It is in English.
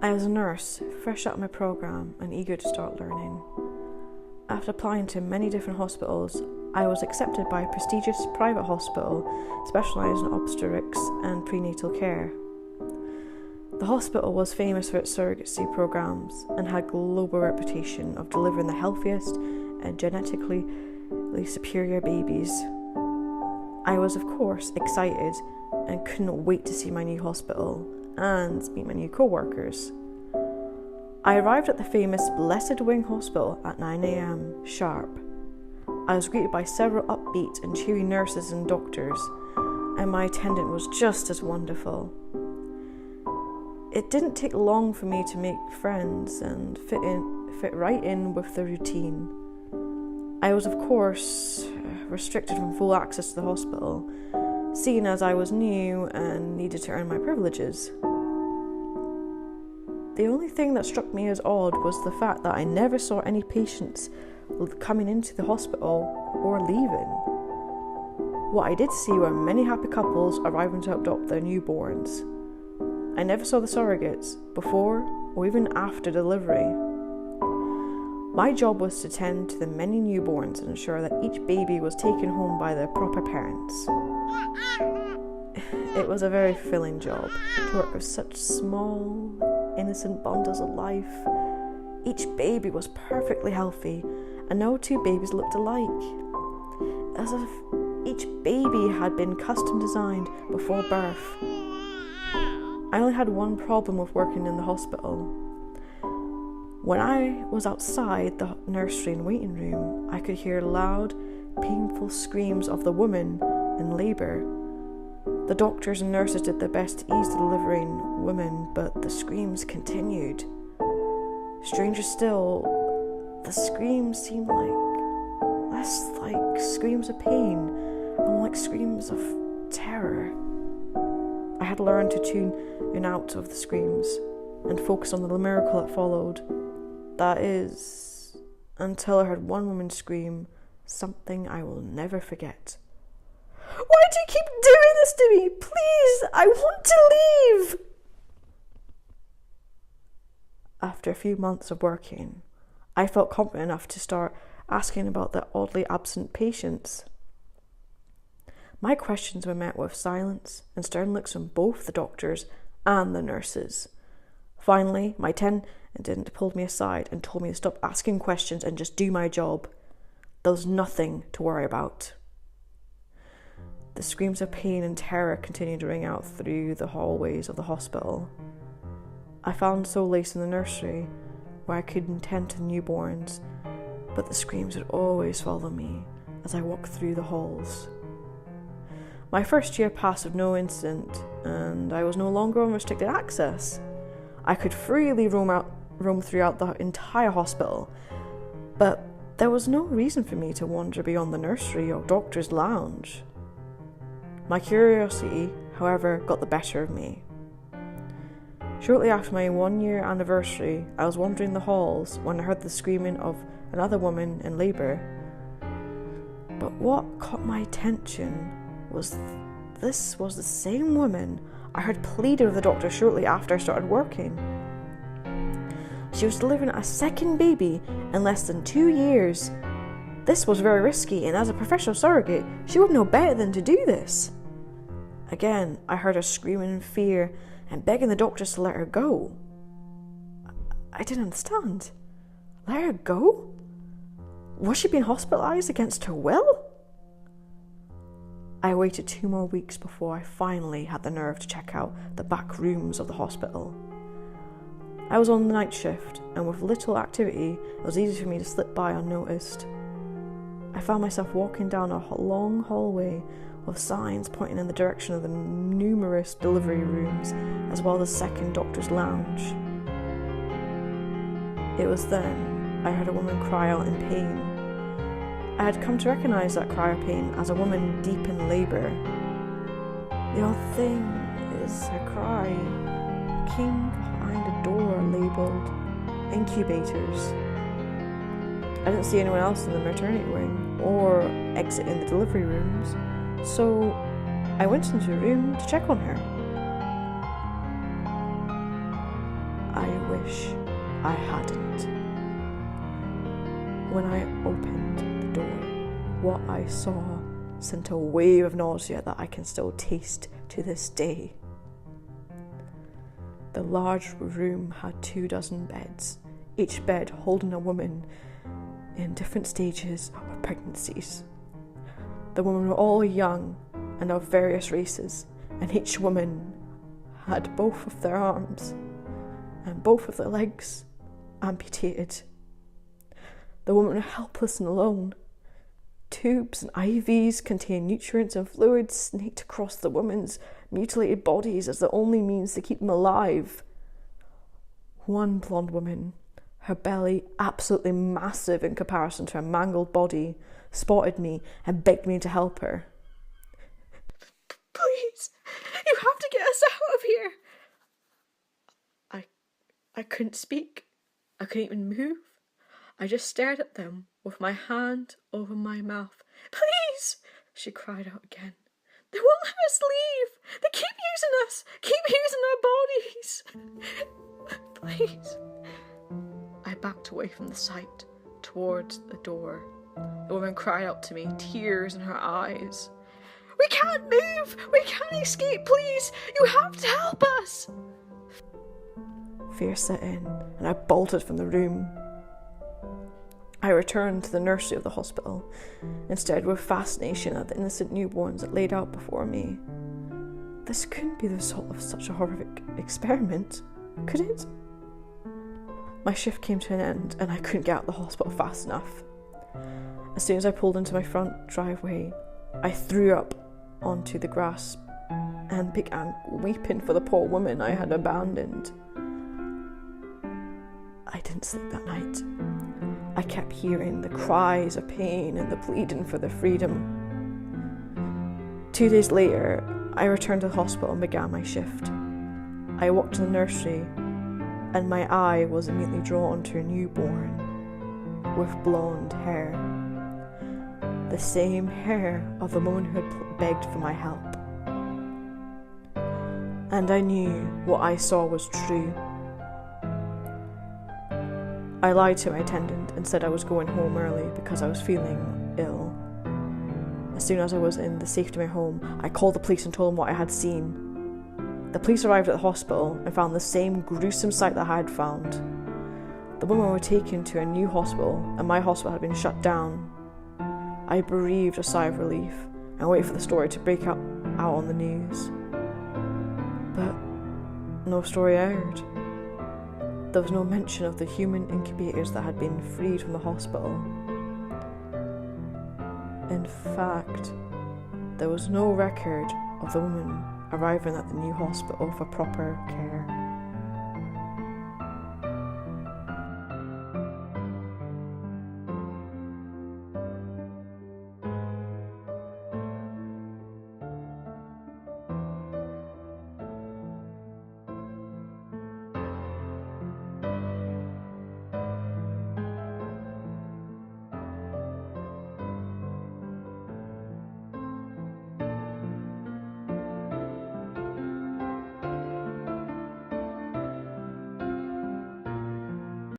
I was a nurse, fresh out of my programme and eager to start learning. After applying to many different hospitals, I was accepted by a prestigious private hospital specialising in obstetrics and prenatal care. The hospital was famous for its surrogacy programmes and had a global reputation of delivering the healthiest and genetically superior babies. I was, of course, excited and couldn't wait to see my new hospital and meet my new co-workers. I arrived at the famous Blessed Wing Hospital at 9 a.m. sharp. I was greeted by several upbeat and cheery nurses and doctors, and my attendant was just as wonderful. It didn't take long for me to make friends and fit right in with the routine. I was, of course, restricted from full access to the hospital, seeing as I was new and needed to earn my privileges. The only thing that struck me as odd was the fact that I never saw any patients coming into the hospital or leaving. What I did see were many happy couples arriving to adopt their newborns. I never saw the surrogates before or even after delivery. My job was to tend to the many newborns and ensure that each baby was taken home by their proper parents. It was a very fulfilling job to work with such small, innocent bundles of life. Each baby was perfectly healthy, and no two babies looked alike, as if each baby had been custom designed before birth. I only had one problem with working in the hospital. When I was outside the nursery and waiting room, I could hear loud, painful screams of the woman in labour. The doctors and nurses did their best to ease the delivering women, but the screams continued. Stranger still, the screams seemed less like screams of pain and more like screams of terror. I had learned to tune in out of the screams and focus on the miracle that followed. That is, until I heard one woman scream something I will never forget. "Why do you keep doing this to me? Please, I want to leave!" After a few months of working, I felt confident enough to start asking about the oddly absent patients. My questions were met with silence and stern looks from both the doctors and the nurses. Finally, my attendant pulled me aside and told me to stop asking questions and just do my job. There was nothing to worry about. The screams of pain and terror continued to ring out through the hallways of the hospital. I found solace in the nursery, where I could tend to the newborns, but the screams would always follow me as I walked through the halls. My first year passed with no incident, and I was no longer on restricted access. I could freely roam throughout the entire hospital, but there was no reason for me to wander beyond the nursery or doctor's lounge. My curiosity, however, got the better of me. Shortly after my 1-year anniversary, I was wandering the halls when I heard the screaming of another woman in labour. But what caught my attention was this was the same woman I heard pleaded with the doctor shortly after I started working. She was delivering a second baby in less than 2 years. This was very risky, and as a professional surrogate, she would know better than to do this. Again, I heard her screaming in fear and begging the doctors to let her go. I didn't understand. Let her go? Was she being hospitalised against her will? I waited 2 more weeks before I finally had the nerve to check out the back rooms of the hospital. I was on the night shift, and with little activity, it was easy for me to slip by unnoticed. I found myself walking down a long hallway with signs pointing in the direction of the numerous delivery rooms, as well as the second doctor's lounge. It was then I heard a woman cry out in pain. I had come to recognise that cry of pain as a woman deep in labour. The odd thing is her cry came behind a door labelled Incubators. I didn't see anyone else in the maternity wing or exit in the delivery rooms, so I went into the room to check on her. I wish I hadn't. When I opened the door, what I saw sent a wave of nausea that I can still taste to this day. The large room had 24 beds, each bed holding a woman in different stages of pregnancies. The women were all young and of various races, and each woman had both of their arms and both of their legs amputated. The women were helpless and alone. Tubes and IVs containing nutrients and fluids snaked across the women's mutilated bodies as the only means to keep them alive. One blonde woman, her belly absolutely massive in comparison to her mangled body, spotted me and begged me to help her. "Please, you have to get us out of here." I couldn't speak. I couldn't even move. I just stared at them with my hand over my mouth. "Please," she cried out again. "They won't let us leave. They keep using us, keep using our bodies. Please." I backed away from the sight, towards the door. The woman cried out to me, tears in her eyes. "We can't move! We can't escape! Please! You have to help us!" Fear set in, and I bolted from the room. I returned to the nursery of the hospital, instead with fascination at the innocent newborns that laid out before me. This couldn't be the result of such a horrific experiment, could it? My shift came to an end, and I couldn't get out of the hospital fast enough. As soon as I pulled into my front driveway, I threw up onto the grass and began weeping for the poor woman I had abandoned. I didn't sleep that night. I kept hearing the cries of pain and the pleading for their freedom. 2 days later, I returned to the hospital and began my shift. I walked to the nursery, and my eye was immediately drawn to a newborn with blonde hair. The same hair of the woman who had begged for my help. And I knew what I saw was true. I lied to my attendant and said I was going home early because I was feeling ill. As soon as I was in the safety of my home, I called the police and told them what I had seen. The police arrived at the hospital and found the same gruesome sight that I had found. The women were taken to a new hospital, and my hospital had been shut down. I breathed a sigh of relief and waited for the story to break out on the news. But no story aired. There was no mention of the human incubators that had been freed from the hospital. In fact, there was no record of the woman arriving at the new hospital for proper care.